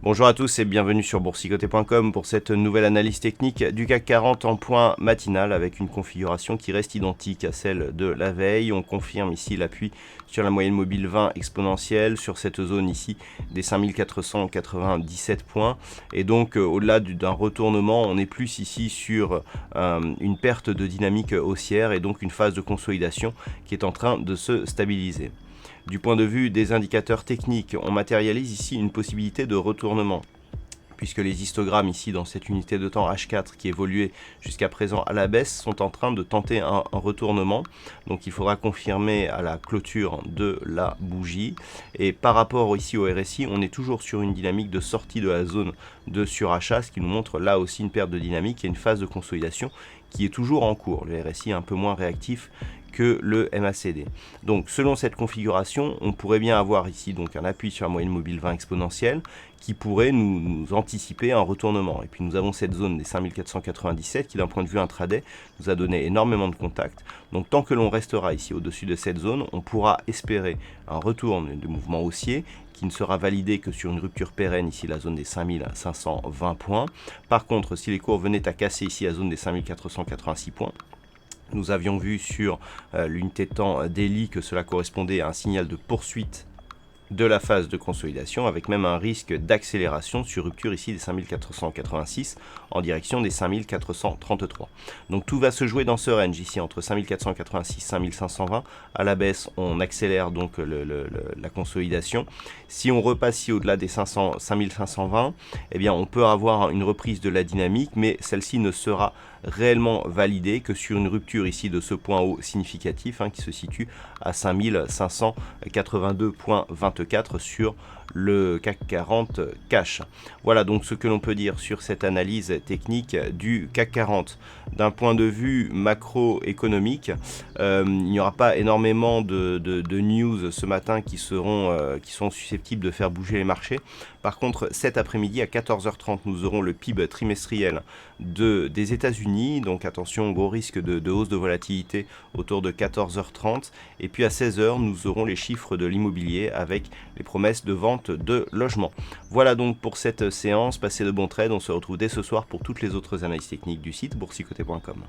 Bonjour à tous et bienvenue sur boursicoté.com pour cette nouvelle analyse technique du CAC 40 en point matinal avec une configuration qui reste identique à celle de la veille. On confirme ici l'appui sur la moyenne mobile 20 exponentielle sur cette zone ici des 5497 points et donc au-delà d'un retournement, on est plus ici sur une perte de dynamique haussière et donc une phase de consolidation qui est en train de se stabiliser. Du point de vue des indicateurs techniques, on matérialise ici une possibilité de retournement, puisque les histogrammes ici dans cette unité de temps H4 qui évoluait jusqu'à présent à la baisse sont en train de tenter un retournement. Donc il faudra confirmer à la clôture de la bougie. Et par rapport ici au RSI, on est toujours sur une dynamique de sortie de la zone de surachat, ce qui nous montre là aussi une perte de dynamique et une phase de consolidation qui est toujours en cours. Le RSI est un peu moins réactif que le MACD. Donc selon cette configuration, on pourrait bien avoir ici donc un appui sur la moyenne mobile 20 exponentielle qui pourrait nous anticiper un retournement. Et puis nous avons cette zone des 5497 qui d'un point de vue intraday nous a donné énormément de contacts. Donc tant que l'on restera ici au-dessus de cette zone, on pourra espérer un retour de mouvement haussier qui ne sera validé que sur une rupture pérenne, ici la zone des 5520 points. Par contre, si les cours venaient à casser ici la zone des 5486 points, nous avions vu sur l'unité de temps daily que cela correspondait à un signal de poursuite de la phase de consolidation avec même un risque d'accélération sur rupture ici des 5486 en direction des 5433. Donc tout va se jouer dans ce range ici entre 5486 et 5520. À la baisse, on accélère donc la consolidation. Si on repasse ici au-delà des 5520, eh bien on peut avoir une reprise de la dynamique, mais celle-ci ne sera réellement validée que sur une rupture ici de ce point haut significatif qui se situe à 5582,24 sur le CAC 40 cash. Voilà donc ce que l'on peut dire sur cette analyse technique du CAC 40. D'un point de vue macroéconomique, il n'y aura pas énormément de news ce matin qui sont susceptibles de faire bouger les marchés. Par contre, cet après-midi à 14h30, nous aurons le PIB trimestriel des États-Unis. Donc attention, gros risque de hausse de volatilité autour de 14h30. Et puis à 16h, nous aurons les chiffres de l'immobilier avec les promesses de vente de logements. Voilà donc pour cette séance. Passez de bons trades. On se retrouve dès ce soir pour toutes les autres analyses techniques du site boursicoté.com.